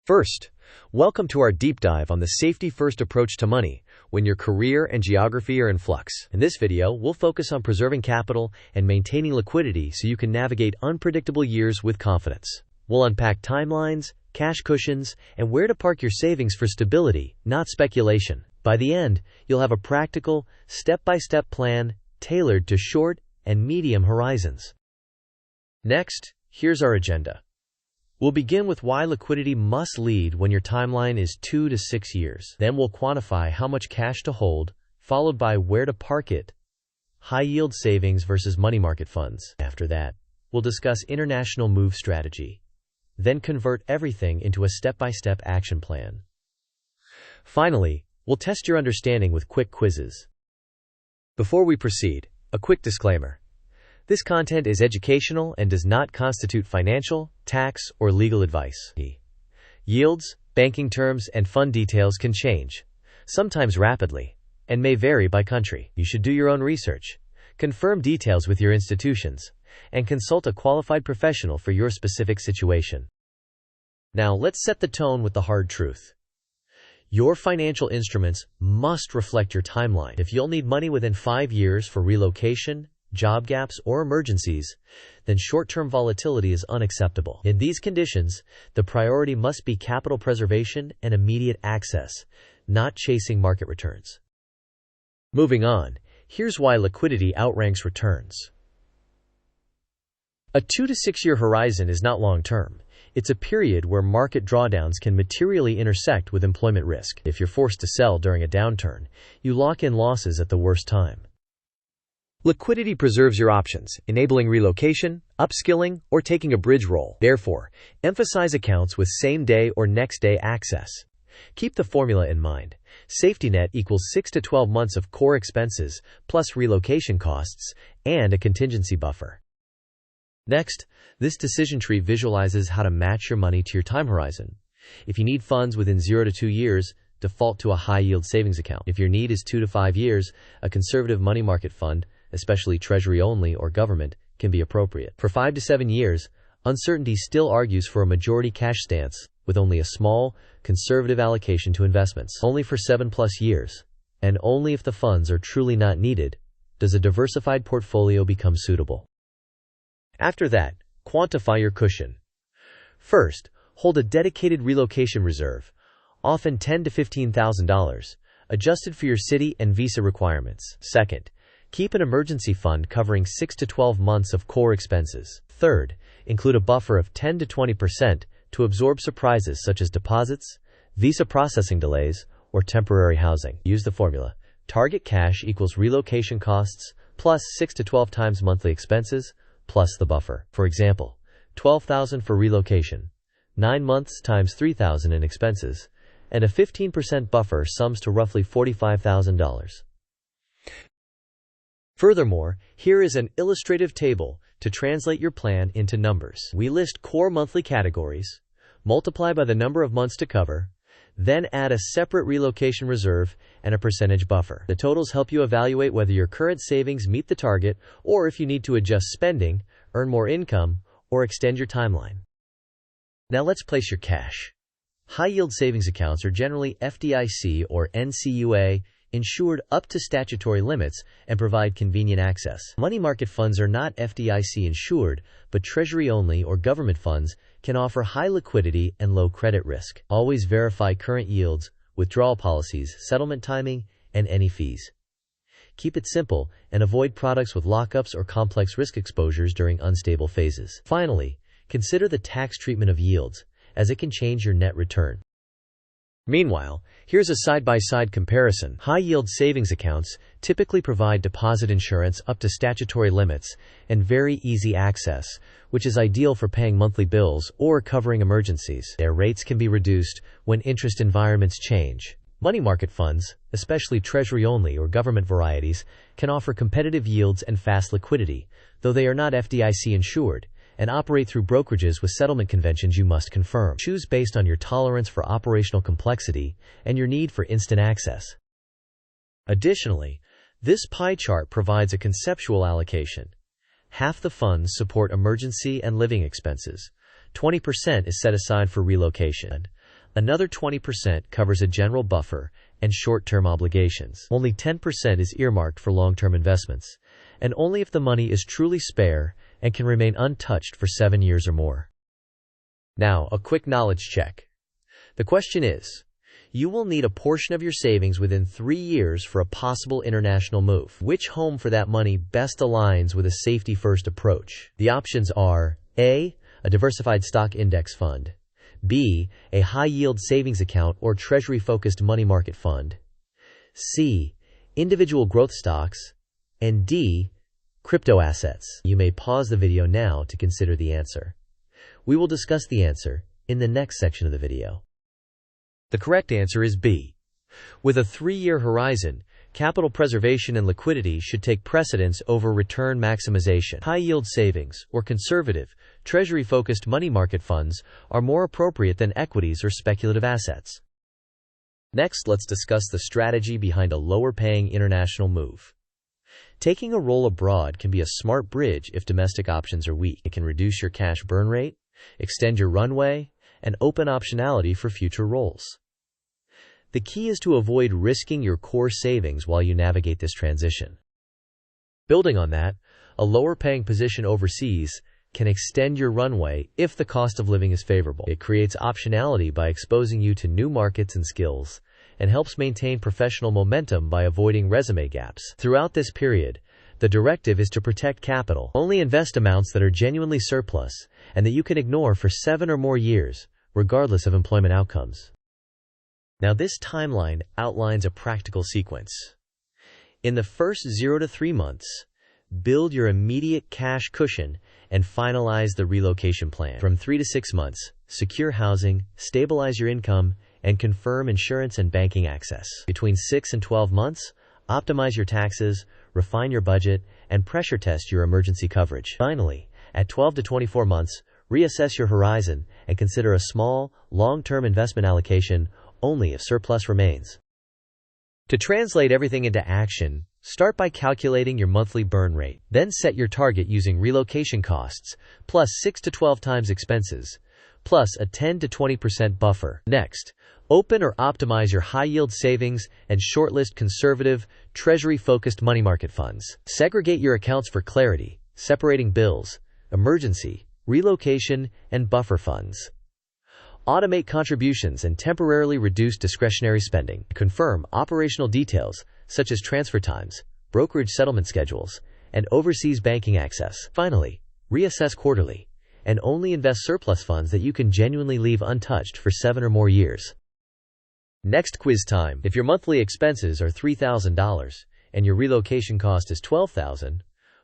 First, welcome to our deep dive on the safety-first approach to money when your career and geography are in flux. In this video, we'll focus on preserving capital and maintaining liquidity so you can navigate unpredictable years with confidence. We'll unpack timelines, cash cushions, and where to park your savings for stability, not speculation. By the end, you'll have a practical, step-by-step plan tailored to short and medium horizons. Next, here's our agenda. We'll begin with why liquidity must lead when your timeline is 2 to 6 years. Then we'll quantify how much cash to hold, followed by where to park it, high-yield savings versus money market funds. After that, we'll discuss international move strategy, then convert everything into a step-by-step action plan. Finally, we'll test your understanding with quick quizzes. Before we proceed, a quick disclaimer. This content is educational and does not constitute financial, tax, or legal advice. Yields, banking terms, and fund details can change, sometimes rapidly, and may vary by country. You should do your own research, confirm details with your institutions, and consult a qualified professional for your specific situation. Now, let's set the tone with the hard truth. Your financial instruments must reflect your timeline. If you'll need money within 5 years for relocation, job gaps, or emergencies, then short-term volatility is unacceptable. In these conditions, the priority must be capital preservation and immediate access, not chasing market returns. Moving on, here's why liquidity outranks returns. A 2 to 6 year horizon is not long-term. It's a period where market drawdowns can materially intersect with employment risk. If you're forced to sell during a downturn, you lock in losses at the worst time. Liquidity preserves your options, enabling relocation, upskilling, or taking a bridge role. Therefore, emphasize accounts with same-day or next-day access. Keep the formula in mind. Safety net equals 6 to 12 months of core expenses, plus relocation costs, and a contingency buffer. Next, this decision tree visualizes how to match your money to your time horizon. If you need funds within 0 to 2 years, default to a high-yield savings account. If your need is 2 to 5 years, a conservative money market fund, especially Treasury-only or government, can be appropriate. For 5 to 7 years, uncertainty still argues for a majority cash stance, with only a small, conservative allocation to investments. Only for 7+ years, and only if the funds are truly not needed, does a diversified portfolio become suitable. After that, quantify your cushion. First, hold a dedicated relocation reserve, often $10,000 to $15,000, adjusted for your city and visa requirements. Second, keep an emergency fund covering 6 to 12 months of core expenses. Third, include a buffer of 10 to 20% to absorb surprises such as deposits, visa processing delays, or temporary housing. Use the formula. Target cash equals relocation costs plus 6 to 12 times monthly expenses plus the buffer. For example, $12,000 for relocation, 9 months times $3,000 in expenses, and a 15% buffer sums to roughly $45,000. Furthermore, here is an illustrative table to translate your plan into numbers. We list core monthly categories, multiply by the number of months to cover, then add a separate relocation reserve and a percentage buffer. The totals help you evaluate whether your current savings meet the target or if you need to adjust spending, earn more income, or extend your timeline. Now let's place your cash. High-yield savings accounts are generally FDIC or NCUA insured up to statutory limits and provide convenient access. Money market funds are not FDIC insured, but Treasury-only or government funds can offer high liquidity and low credit risk. Always verify current yields, withdrawal policies, settlement timing, and any fees. Keep it simple and avoid products with lockups or complex risk exposures during unstable phases. Finally, consider the tax treatment of yields, as it can change your net return. Meanwhile, here's a side-by-side comparison. High-yield savings accounts typically provide deposit insurance up to statutory limits and very easy access, which is ideal for paying monthly bills or covering emergencies. Their rates can be reduced when interest environments change. Money market funds, especially Treasury-only or government varieties, can offer competitive yields and fast liquidity, though they are not FDIC insured, and operate through brokerages with settlement conventions you must confirm. Choose based on your tolerance for operational complexity and your need for instant access. Additionally, this pie chart provides a conceptual allocation. Half the funds support emergency and living expenses. 20% is set aside for relocation. Another 20% covers a general buffer and short-term obligations. Only 10% is earmarked for long-term investments, and only if the money is truly spare and can remain untouched for 7 years or more. Now, a quick knowledge check. The question is, you will need a portion of your savings within 3 years for a possible international move. Which home for that money best aligns with a safety-first approach? The options are A, a diversified stock index fund, B, a high-yield savings account or treasury-focused money market fund, C, individual growth stocks, and D, crypto assets. You may pause the video now to consider the answer. We will discuss the answer in the next section of the video. The correct answer is B. With a 3-year horizon, capital preservation and liquidity should take precedence over return maximization. High-yield savings, or conservative, treasury-focused money market funds are more appropriate than equities or speculative assets. Next, let's discuss the strategy behind a lower-paying international move. Taking a role abroad can be a smart bridge if domestic options are weak. It can reduce your cash burn rate, extend your runway, and open optionality for future roles. The key is to avoid risking your core savings while you navigate this transition. Building on that, a lower-paying position overseas can extend your runway if the cost of living is favorable. It creates optionality by exposing you to new markets and skills, and helps maintain professional momentum by avoiding resume gaps. Throughout this period, the directive is to protect capital. Only invest amounts that are genuinely surplus and that you can ignore for 7 or more years, regardless of employment outcomes. Now, this timeline outlines a practical sequence. In the first 0 to 3 months, build your immediate cash cushion and finalize the relocation plan. From 3 to 6 months, secure housing, stabilize your income, and confirm insurance and banking access. Between 6 and 12 months, optimize your taxes, refine your budget, and pressure test your emergency coverage. Finally, at 12 to 24 months, reassess your horizon and consider a small, long-term investment allocation only if surplus remains. To translate everything into action, start by calculating your monthly burn rate. Then set your target using relocation costs, plus 6 to 12 times expenses, plus a 10 to 20% buffer. Next, open or optimize your high-yield savings and shortlist conservative, treasury-focused money market funds. Segregate your accounts for clarity, separating bills, emergency, relocation, and buffer funds. Automate contributions and temporarily reduce discretionary spending. Confirm operational details such as transfer times, brokerage settlement schedules, and overseas banking access. Finally, reassess quarterly and only invest surplus funds that you can genuinely leave untouched for 7 or more years. Next quiz time. If your monthly expenses are $3,000 and your relocation cost is $12,000,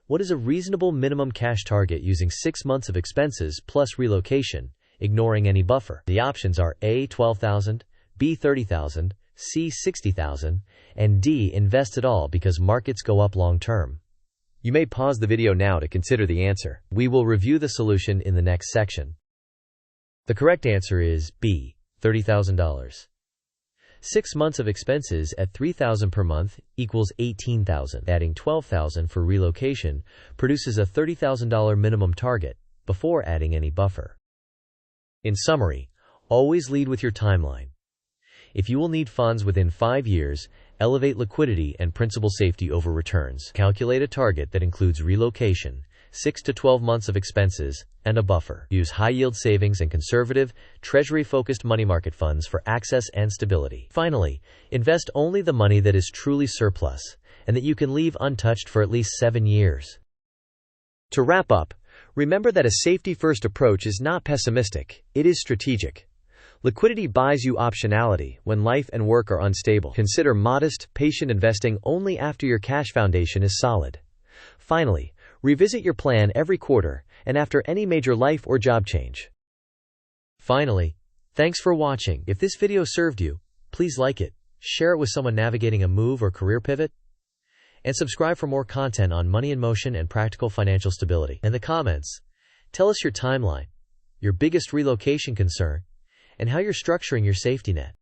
what is a reasonable minimum cash target using 6 months of expenses plus relocation, ignoring any buffer? The options are A, $12,000, B, $30,000, C, $60,000, and D, invest it all because markets go up long term. You may pause the video now to consider the answer. We will review the solution in the next section. The correct answer is B, $30,000. 6 months of expenses at $3,000 per month equals $18,000. Adding $12,000 for relocation produces a $30,000 minimum target before adding any buffer. In summary, always lead with your timeline. If you will need funds within 5 years, elevate liquidity and principal safety over returns. Calculate a target that includes relocation, 6 to 12 months of expenses, and a buffer. Use high-yield savings and conservative, treasury-focused money market funds for access and stability. Finally, invest only the money that is truly surplus and that you can leave untouched for at least 7 years. To wrap up, remember that a safety-first approach is not pessimistic, it is strategic. Liquidity buys you optionality when life and work are unstable. Consider modest, patient investing only after your cash foundation is solid. Finally, revisit your plan every quarter and after any major life or job change. Finally, thanks for watching. If this video served you, please like it, share it with someone navigating a move or career pivot, and subscribe for more content on money in motion and practical financial stability. In the comments, tell us your timeline, your biggest relocation concern, and how you're structuring your safety net.